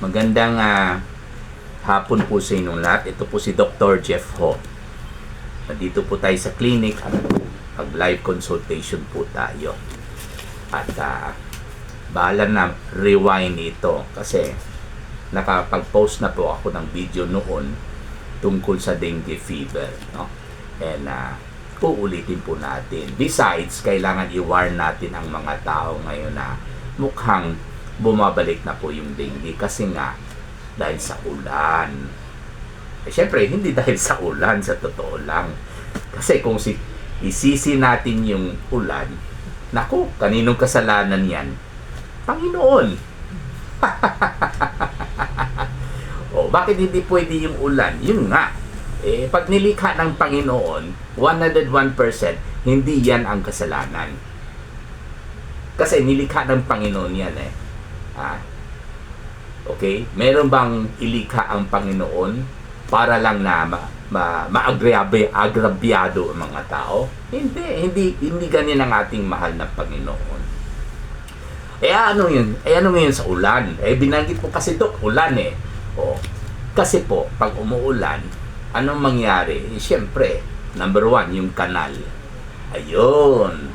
Magandang hapon po sa inyong lahat. Ito po si Dr. Jeff Ho. Nandito po tayo sa clinic at mag-live consultation po tayo. At bahala na rewind ito kasi nakapag-post na po ako ng video noon tungkol sa dengue fever. No? And uulitin po natin. Besides, kailangan i-warn natin ang mga tao ngayon na mukhang bumabalik na po yung dengue kasi nga dahil sa ulan. Siyempre, hindi dahil sa ulan, sa totoo lang. Kasi kung isisi natin yung ulan, naku, kaninong kasalanan yan? Panginoon. Bakit hindi pwede yung ulan? Yun nga. Pag nilikha ng Panginoon, 101%, hindi yan ang kasalanan. Kasi nilikha ng Panginoon yan Okay? Meron bang ilikha ang Panginoon para lang na maagrabyado ang mga tao? Hindi ganyan ang ating mahal na Panginoon. Ano yun? Ano ngayon sa ulan? Binanggit mo kasi, Dok, ulan Kasi po, pag umuulan, anong mangyari? Siyempre, number one, yung kanal. Ayun.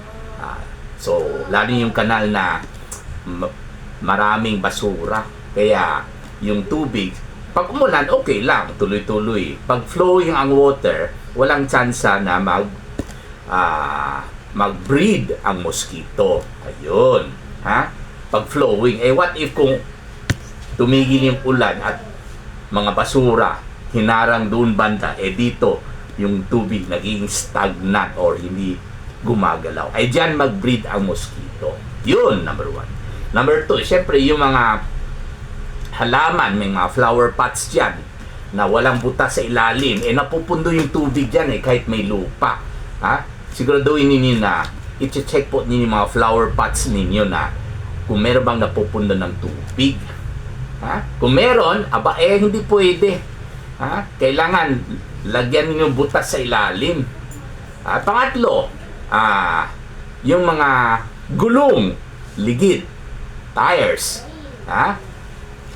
So, lalo yung kanal na maraming basura. Kaya, yung tubig, pag umulan, okay lang, tuloy-tuloy. Pag flowing ang water, walang tsansa na mag-breed ang mosquito. Ayun. Pag flowing, what if kung tumigil yung ulan at mga basura hinarang doon banda, dito yung tubig naging stagnant or hindi gumagalaw, dyan mag-breed ang mosquito. Yun, number one. Number two, syempre yung mga halaman, may mga flower pots dyan na walang butas sa ilalim, napupundo yung tubig dyan kahit may lupa. Siguraduhin ninyo na i-check po ninyo yung mga flower pots ninyo na kung meron bang napupundo ng tubig. Kung meron, hindi pwede. Kailangan lagyan niyo butas sa ilalim. Pangatlo, yung mga gulong, ligid, tires.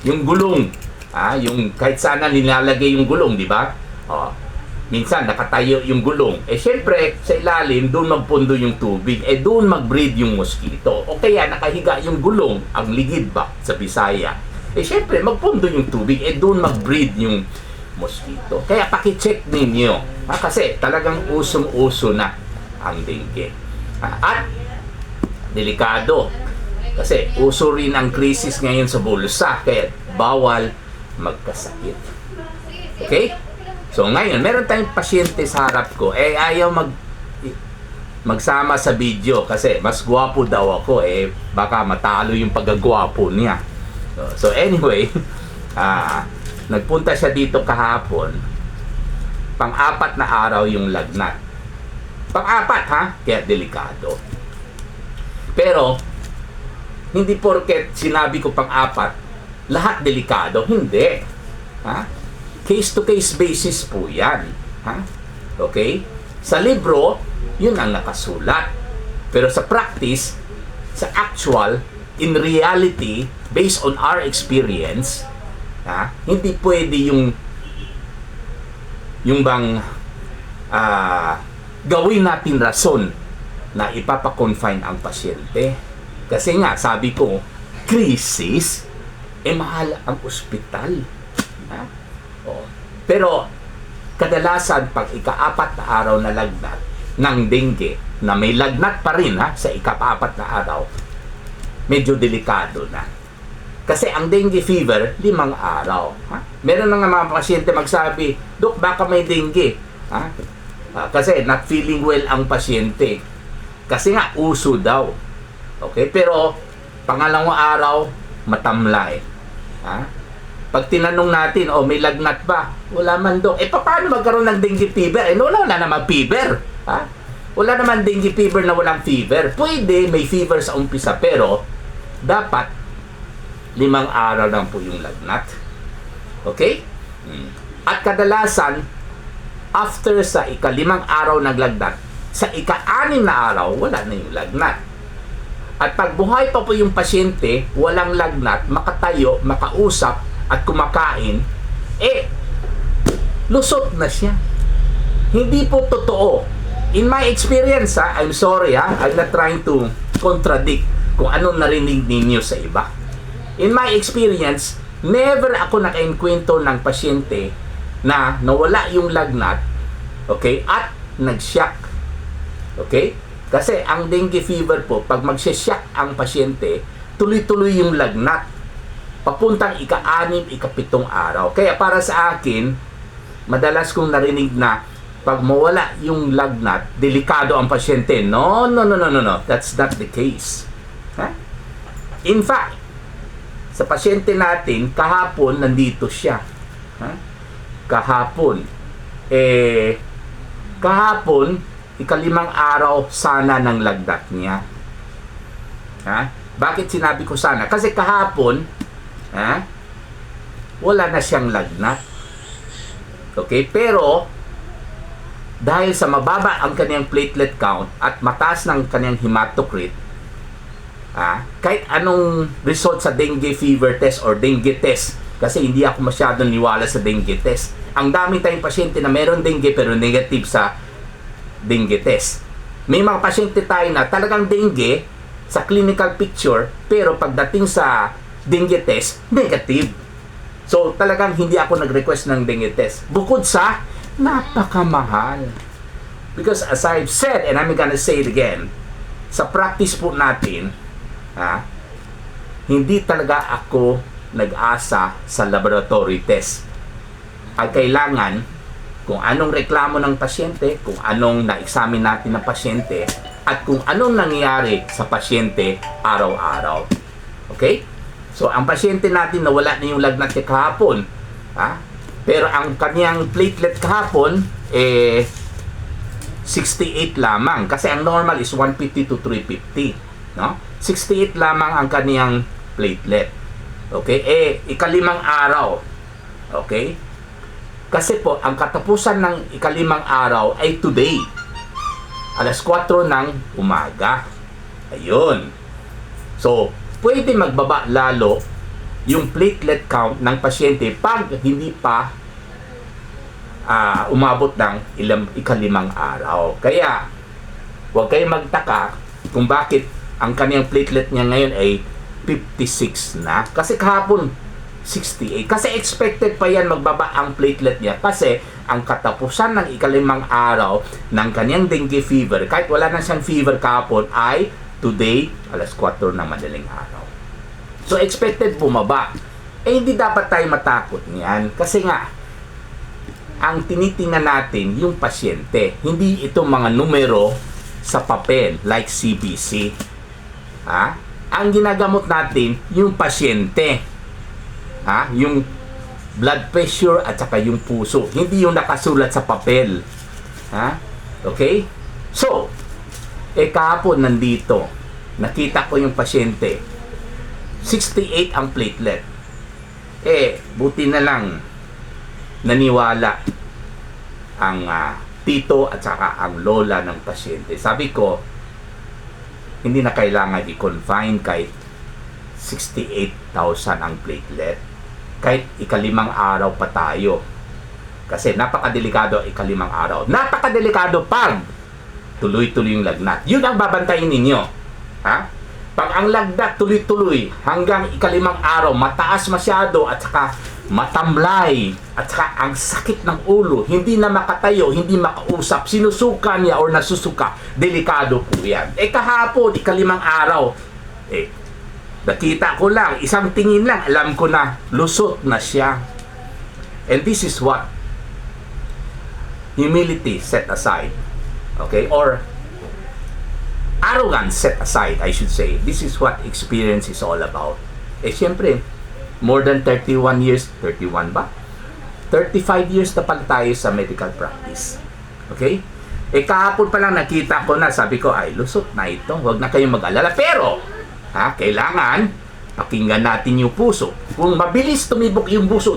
Yung gulong, yung kahit sana nilalagay yung gulong, di ba? Minsan nakatayo yung gulong. Syempre, sa ilalim, doon magpundo yung tubig. Doon mag-breed yung mosquito. O kaya nakahiga yung gulong, ang ligid ba sa Bisaya. Syempre, magpundo yung tubig. Doon mag-breed yung mosquito. Kaya paki-check ninyo. Kasi talagang usong-uso na ang dengue. At delikado. Kasi uso rin ang krisis ngayon sa bulsa. Kaya bawal magkasakit. Okay? So ngayon, meron tayong pasyente sa harap ko. Ayaw magsama sa video kasi mas gwapo daw ako. Baka matalo yung pagkagwapo niya. So anyway, nagpunta siya dito kahapon. Pang-apat na araw yung lagnat. Pang-apat kaya delikado. Pero hindi porket sinabi ko pang-apat, lahat delikado. Hindi. Case-to-case basis po yan. Okay? Sa libro, yun ang nakasulat. Pero sa practice, sa actual, in reality, based on our experience, hindi pwede yung bang gawin natin rason na ipapakonfine ang pasyente. Kasi nga, sabi ko, krisis, mahal ang ospital. Pero, kadalasan, pag ika-4 na araw na lagnat ng dengue, na may lagnat pa rin sa ika-4 na araw, medyo delikado na. Kasi ang dengue fever, 5 araw. Meron na nga mga pasyente magsabi, Dok, baka may dengue. Kasi not feeling well ang pasyente. Kasi nga, uso daw. Okay? Pero, pangalawang araw, matamlay. Pag tinanong natin, may lagnat ba? Wala man, Dok. Paano magkaroon ng dengue fever? Wala naman fever. Wala naman dengue fever na walang fever. Pwede, may fever sa umpisa, pero dapat 5 araw lang po yung lagnat. Okay? At kadalasan, after sa ika-5 araw ng lagnat, sa ika-6 na araw, wala na yung lagnat. At pag buhay pa po yung pasyente, walang lagnat, makatayo, makausap, at kumakain, lusot na siya. Hindi po totoo. In my experience, I'm sorry, I'm not trying to contradict kung anong narinig ninyo sa iba. In my experience, never ako nakainkwento ng pasyente na nawala yung lagnat, okay, at nag-shock. Okay? Kasi ang dengue fever po, pag mag-shock ang pasyente, tuloy-tuloy yung lagnat. Papuntang ika-6, ika-7 araw. Kaya para sa akin, madalas kong narinig na pag mawala yung lagnat, delikado ang pasyente. No. That's not the case. In fact, sa pasyente natin, kahapon, nandito siya. Kahapon, ika-5 araw sana ng lagnat niya. Bakit sinabi ko sana? Kasi kahapon, wala na siyang lagnat. Okay? Pero, dahil sa mababa ang kanyang platelet count at mataas ng kanyang hematocrit, kahit anong result sa dengue fever test or dengue test, kasi hindi ako masyadong niwala sa dengue test. Ang dami tayong pasyente na meron dengue pero negative sa dengue test. May mga pasyente tayo na talagang dengue sa clinical picture, pero pagdating sa dengue test, negative. So talagang hindi ako nag-request ng dengue test. Bukod sa napakamahal. Because as I've said, and I'm gonna say it again, sa practice po natin, hindi talaga ako nag-asa sa laboratory test. Ang kailangan, kung anong reklamo ng pasyente, kung anong na-examine natin ng pasyente, at kung anong nangyayari sa pasyente araw-araw. Okay? So, ang pasyente natin nawala na yung lagnat niya kahapon, pero ang kanyang platelet kahapon, 68 lamang. Kasi ang normal is 150 to 350. No? 68 lamang ang kanyang platelet. Okay? ika-5 araw. Okay? Kasi po, ang katapusan ng ika-5 araw ay today. Alas 4 ng umaga. Ayun. So, pwede magbaba lalo yung platelet count ng pasyente pag hindi pa umabot ng ika-5 araw. Kaya, huwag kayong magtaka kung bakit ang kanyang platelet niya ngayon ay 56 na. Kasi kahapon, 68. Kasi expected pa yan magbaba ang platelet niya. Kasi ang katapusan ng ika-5 araw ng kanyang dengue fever, kahit wala na siyang fever kahapon, ay today, alas 4 ng madaling araw. So, expected bumaba. Hindi dapat tayo matakot niyan. Kasi nga, ang tinitingnan natin yung pasyente. Hindi itong mga numero sa papel like CBC. Ang ginagamot natin, yung pasyente. Yung blood pressure at saka yung puso. Hindi yung nakasulat sa papel. Okay? So, kahapon nandito, nakita ko yung pasyente. 68 ang platelet. Buti na lang naniwala ang tito at saka ang lola ng pasyente. Sabi ko, hindi na kailangan i-confine kahit 68,000 ang platelet. Kahit ika-5 araw pa tayo. Kasi napakadelikado ika-5 araw. Napakadelikado pag tuloy-tuloy yung lagnat. Yun ang babantayin ninyo. Pag ang lagnat tuloy-tuloy hanggang ika-5 araw, mataas masyado at saka matamlay at saka ang sakit ng ulo, hindi na makatayo, hindi makausap, sinusuka niya or nasusuka, delikado po yan. Kahapon, ika-5 araw, nakita ko lang, isang tingin lang, alam ko na, lusot na siya. And this is what humility set aside. Okay? Or arrogance set aside, I should say. This is what experience is all about. Siyempre, more than 31 years, 31 ba? 35 years na pala tayo sa medical practice. Okay? Kahapon pa lang nakita ko na, sabi ko, ay, lusot na ito. Huwag na kayong mag-alala. Pero, kailangan, pakinggan natin yung puso. Kung mabilis tumibok yung puso,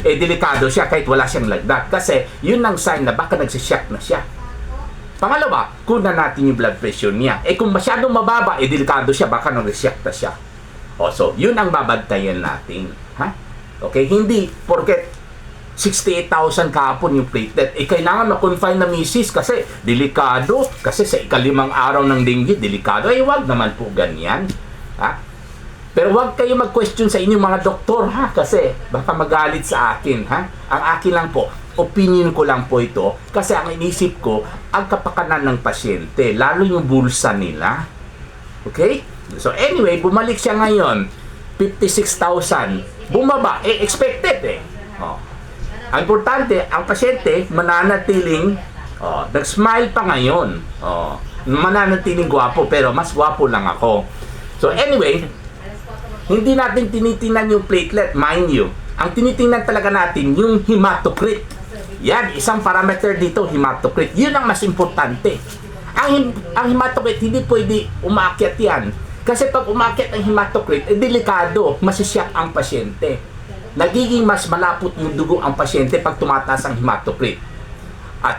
delikado siya kahit wala siyang lagnat. Kasi, yun ang sign na baka nagsishock na siya. Pangalawa, kunan natin yung blood pressure niya. Kung masyadong mababa, delikado siya, baka nag-shock na siya. So, yun ang babantayan natin. Okay? Hindi porket 68,000 kahapon yung platelet. Kailangan ma-confine na misis kasi delikado. Kasi sa ikalimang araw ng dengue, delikado. Wag naman po ganyan. Ha? Pero wag kayo mag-question sa inyong mga doktor, ha? Kasi baka magalit sa akin, ha? Ang akin lang po, opinion ko lang po ito. Kasi ang inisip ko, ang kapakanan ng pasyente, lalo yung bulsa nila. Okay? So anyway, bumalik siya ngayon. 56,000. Bumaba. Expected eh. Oh. Ang importante, ang pasyente mananatiling nag-smile pa ngayon. Mananatiling gwapo, pero mas gwapo lang ako. So anyway, hindi natin tinitingnan yung platelet, mind you. Ang tinitingnan talaga natin yung hematocrit. Yan, isang parameter dito, hematocrit. Yun ang mas importante. Ang hematocrit, hindi pwede umaakyat yan. Kasi pag umaakyat ang hematocrit, delikado, masisyak ang pasyente. Nagiging mas malapot yung dugo ang pasyente pag tumataas ang hematocrit. At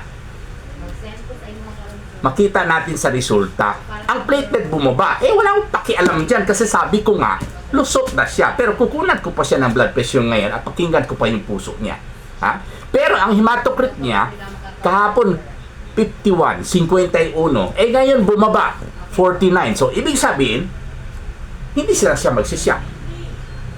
makita natin sa resulta, ang platelet bumaba. Wala akong pakialam dyan kasi sabi ko nga, lusot na siya. Pero kukunan ko pa siya ng blood pressure ngayon at pakinggan ko pa yung puso niya. Ha? Pero ang hematocrit niya, kahapon 51, 51. Ngayon bumaba, 49. So, ibig sabihin, hindi siya magsisyak.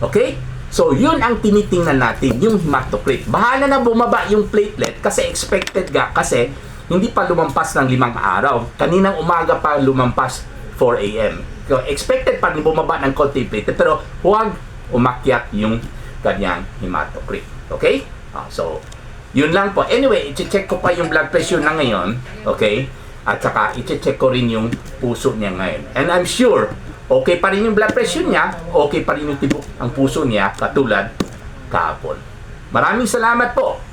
Okay? So, yun ang tinitingnan natin, yung hematocrit. Bahala na bumaba yung platelet kasi expected ga kasi hindi pa lumampas ng 5 araw. Kaninang umaga pa lumampas 4 a.m. So, expected pa rin bumaba ng konti platelet pero huwag umakyat yung kanyang hematocrit. Okay? So, yun lang po. Anyway, i-check ko pa yung blood pressure na ngayon. Okay? At saka, i-check ko rin yung puso niya ngayon. And I'm sure, okay pa rin yung blood pressure niya, okay pa rin yung tibok ang puso niya, katulad kahapon. Maraming salamat po.